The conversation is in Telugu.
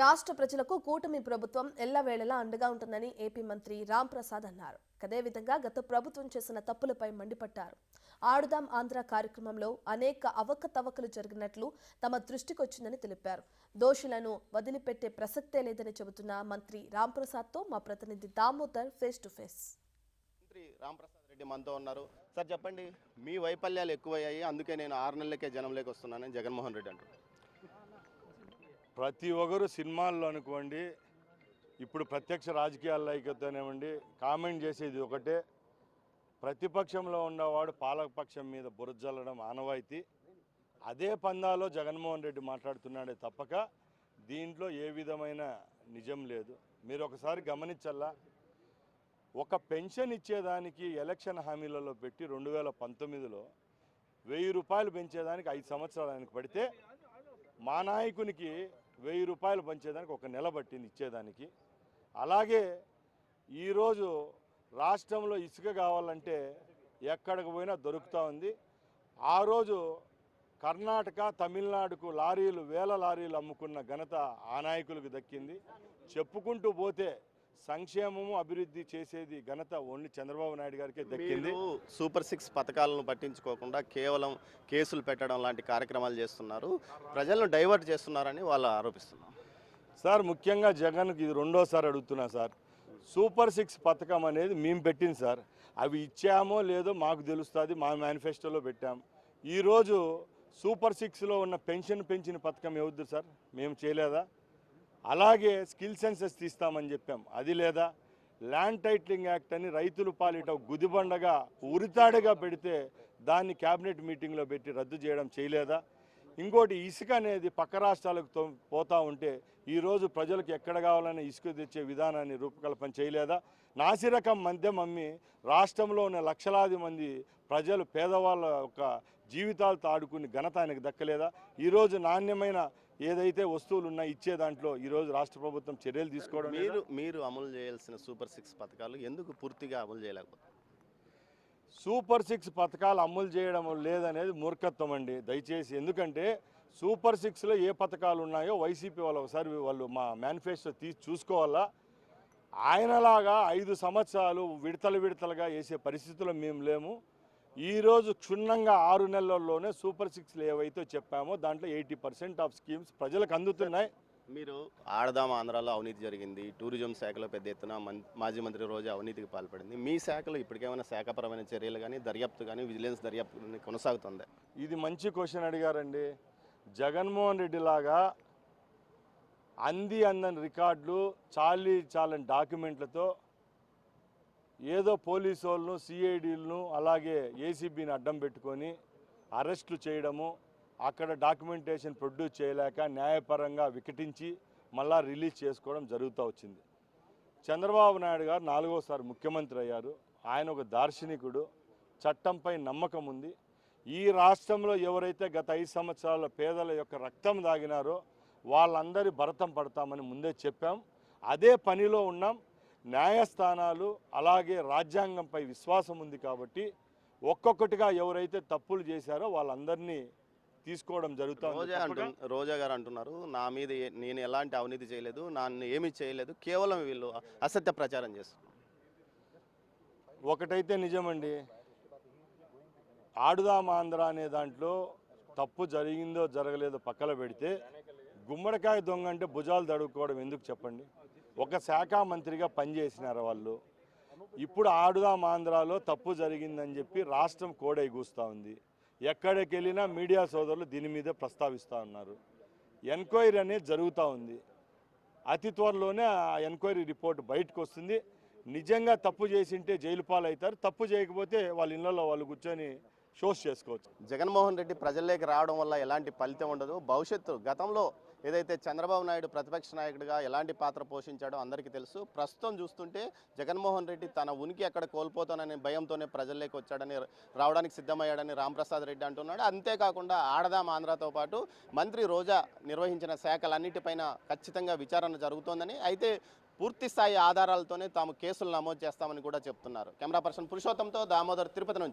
రాష్ట్ర ప్రజలకు కూటమి ప్రభుత్వం ఎల్లవేళలా అండగా ఉంటుందని ఏపీ మంత్రి రాంప్రసాద్ అన్నారు. అదేవిధంగా గత ప్రభుత్వం చేసిన తప్పులపై మండిపడ్డారు. ఆడుదాం ఆంధ్ర కార్యక్రమంలో అనేక అవకతవకలు జరిగినట్లు తమ దృష్టికొచ్చిందని తెలిపారు. దోషులను వదిలిపెట్టే ప్రసక్తే లేదని చెబుతున్న మంత్రి రాంప్రసాద్తో మా ప్రతినిధి దామోదర్ ఫేస్ టు ఫేస్. మంత్రి రాంప్రసాద్ రెడ్డి మనతో ఉన్నారు. సార్ చెప్పండి, మీ వైఫల్యాలు ఎక్కువయ్యాయి, అందుకే నేను 6 నెలలకే జనంలోకి వస్తున్నానని జగన్మోహన్ రెడ్డి అంటారు. ప్రతి ఒక్కరు సినిమాల్లో అనుకోండి, ఇప్పుడు ప్రత్యక్ష రాజకీయాల్లో అయితేనేమండి, కామెంట్ చేసేది ఒకటే, ప్రతిపక్షంలో ఉన్నవాడు పాలకపక్షం మీద బురజల్లడం ఆనవాయితీ. అదే పందాలో జగన్మోహన్ రెడ్డి మాట్లాడుతున్నాడే తప్పక దీంట్లో ఏ విధమైన నిజం లేదు. మీరు ఒకసారి గమనించల్లా, ఒక పెన్షన్ ఇచ్చేదానికి ఎలక్షన్ హామీలలో పెట్టి 2019లో 1000 రూపాయలు పెంచేదానికి 5 సంవత్సరాలు ఆయనకు పడితే, మా నాయకునికి 1000 రూపాయలు పంచేదానికి 1 నెల పట్టింది ఇచ్చేదానికి. అలాగే ఈరోజు రాష్ట్రంలో ఇసుక కావాలంటే ఎక్కడికి పోయినా దొరుకుతూ ఉంది. ఆ రోజు కర్ణాటక, తమిళనాడుకు వేల లారీలు అమ్ముకున్న ఘనత ఆ నాయకులకు దక్కింది. చెప్పుకుంటూ పోతే సంక్షేమము అభివృద్ధి చేసేది ఘనత ఓన్లీ చంద్రబాబు నాయుడు గారికే దక్కింది. సూపర్ 6 పథకాలను పట్టించుకోకుండా కేవలం కేసులు పెట్టడం లాంటి కార్యక్రమాలు చేస్తున్నారు, ప్రజలను డైవర్ట్ చేస్తున్నారని వాళ్ళు ఆరోపిస్తున్నారు. సార్, ముఖ్యంగా జగన్కి ఇది రెండోసారి అడుగుతున్నా సార్. సూపర్ 6 పథకం అనేది మేము పెట్టింది సార్. అవి ఇచ్చామో లేదో మాకు తెలుస్తుంది, మా మేనిఫెస్టోలో పెట్టాం. ఈరోజు సూపర్ 6లో ఉన్న పెన్షన్ పెంచిన పథకం ఎవరిది సార్? మేము చేయలేదా? అలాగే స్కిల్ సెన్సెస్ తీస్తామని చెప్పాం, అది లేదా? ల్యాండ్ టైటిలింగ్ యాక్ట్ అని రైతుల పాలిట గుదిబండగా ఉరితాడుగా పెడితే దాన్ని క్యాబినెట్ మీటింగ్లో పెట్టి రద్దు చేయడం చేయలేదా? ఇంకోటి, ఇసుక అనేది పక్క రాష్ట్రాలకు పోతూ ఉంటే ఈరోజు ప్రజలకు ఎక్కడ కావాలనే ఇసుక తెచ్చే విధానాన్ని రూపకల్పన చేయలేదా? నాసిరకం మద్యం అమ్మి రాష్ట్రంలో ఉన్న లక్షలాది మంది ప్రజలు, పేదవాళ్ళ యొక్క జీవితాలతో ఆడుకుని ఘనత ఆయనకు దక్కలేదా? ఈరోజు నాణ్యమైన ఏదైతే వస్తువులు ఉన్నాయో ఇచ్చే దాంట్లో ఈరోజు రాష్ట్ర ప్రభుత్వం చర్యలు తీసుకోవడం. మీరు అమలు చేయాల్సిన సూపర్ 6 పథకాలు ఎందుకు పూర్తిగా అమలు చేయలేకపోతే? సూపర్ 6 పథకాలు అమలు చేయడం లేదనేది మూర్ఖత్వం అండి, దయచేసి. ఎందుకంటే సూపర్ 6లో ఏ పథకాలు ఉన్నాయో వైసీపీ వాళ్ళు ఒకసారి మా మేనిఫెస్టో తీసి చూసుకోవాలా. ఆయనలాగా 5 సంవత్సరాలు విడతలుగా వేసే పరిస్థితుల్లో మేము లేము. ఈరోజు క్షుణ్ణంగా 6 నెలల్లోనే సూపర్ 6లో ఏవైతే చెప్పామో దాంట్లో 80% ఆఫ్ స్కీమ్స్ ప్రజలకు అందుతున్నాయి. మీరు ఆడదాం ఆంధ్రాలో అవినీతి జరిగింది, టూరిజం శాఖలో పెద్ద ఎత్తున మాజీ మంత్రి రోజా అవినీతికి పాల్పడింది. మీ శాఖలో ఇప్పటికేమైనా శాఖపరమైన చర్యలు కానీ, దర్యాప్తు కానీ, విజిలెన్స్ దర్యాప్తు కొనసాగుతుంది? ఇది మంచి క్వశ్చన్ అడిగారండి. జగన్మోహన్ రెడ్డి లాగా అందని రికార్డులు, చాలని డాక్యుమెంట్లతో ఏదో పోలీసు వాళ్ళను, సిఐడీలను, అలాగే ఏసీబీని అడ్డం పెట్టుకొని అరెస్టులు చేయడము, అక్కడ డాక్యుమెంటేషన్ ప్రొడ్యూస్ చేయలేక న్యాయపరంగా వికటించి మళ్ళా రిలీజ్ చేసుకోవడం జరుగుతూ వచ్చింది. చంద్రబాబు నాయుడు గారు 4వసారి ముఖ్యమంత్రి అయ్యారు. ఆయన ఒక దార్శనికుడు, చట్టంపై నమ్మకం ఉంది. ఈ రాష్ట్రంలో ఎవరైతే గత 5 సంవత్సరాల పేదల యొక్క రక్తం దాగినారో వాళ్ళందరి భరతం పడతామని ముందే చెప్పాం. అదే పనిలో ఉన్నాం. న్యాయస్థానాలు అలాగే రాజ్యాంగంపై విశ్వాసం ఉంది కాబట్టి ఒక్కొక్కటిగా ఎవరైతే తప్పులు చేశారో వాళ్ళందరినీ తీసుకోవడం జరుగుతుంది. రోజా గారు అంటున్నారు, నా మీద నేను ఎలాంటి అవినీతి చేయలేదు, నన్ను ఏమీ చేయలేదు, కేవలం వీళ్ళు అసత్య ప్రచారం చేస్తున్నారు. ఒకటైతే నిజమండి, ఆడుదాం ఆంధ్ర అనే దాంట్లో తప్పు జరిగిందో జరగలేదో పక్కన పెడితే, గుమ్మడికాయ దొంగ అంటే భుజాలు తడుక్కోవడం ఎందుకు చెప్పండి? ఒక శాఖ మంత్రిగా పనిచేసినారు వాళ్ళు. ఇప్పుడు ఆడుదాం ఆంధ్రాలో తప్పు జరిగిందని చెప్పి రాష్ట్రం కోడై కూస్తూ ఉంది. ఎక్కడికి వెళ్ళినా మీడియా సోదరులు దీని మీద ప్రస్తావిస్తూ ఉన్నారు. ఎంక్వైరీ అనేది జరుగుతూ ఉంది. అతి త్వరలోనే ఆ ఎంక్వైరీ రిపోర్ట్ బయటకు వస్తుంది. నిజంగా తప్పు చేసింటే జైలు పాలవుతారు, తప్పు చేయకపోతే వాళ్ళ ఇళ్లలో వాళ్ళు కూర్చొని షోస్ చేసుకోవచ్చు. జగన్మోహన్ రెడ్డి ప్రజల్లోకి రావడం వల్ల ఎలాంటి ఫలితం ఉండదు. భవిష్యత్తు గతంలో ఏదైతే చంద్రబాబు నాయుడు ప్రతిపక్ష నాయకుడిగా ఎలాంటి పాత్ర పోషించాడో అందరికీ తెలుసు. ప్రస్తుతం చూస్తుంటే జగన్మోహన్ రెడ్డి తన ఉనికి ఎక్కడ కోల్పోతాననే భయంతోనే ప్రజల్లోకి వచ్చాడని, రావడానికి సిద్ధమయ్యాడని రాంప్రసాద్ రెడ్డి అంటున్నాడు. అంతేకాకుండా ఆడదాం ఆంధ్రతో పాటు మంత్రి రోజా నిర్వహించిన శాఖలన్నిటిపైన ఖచ్చితంగా విచారణ జరుగుతోందని, అయితే పూర్తి స్థాయి ఆధారాలతోనే తాము కేసులు నమోదు చేస్తామని కూడా చెప్తున్నారు. కెమెరా పర్సన్ పురుషోత్తంతో దామోదర్, తిరుపతి నుంచి.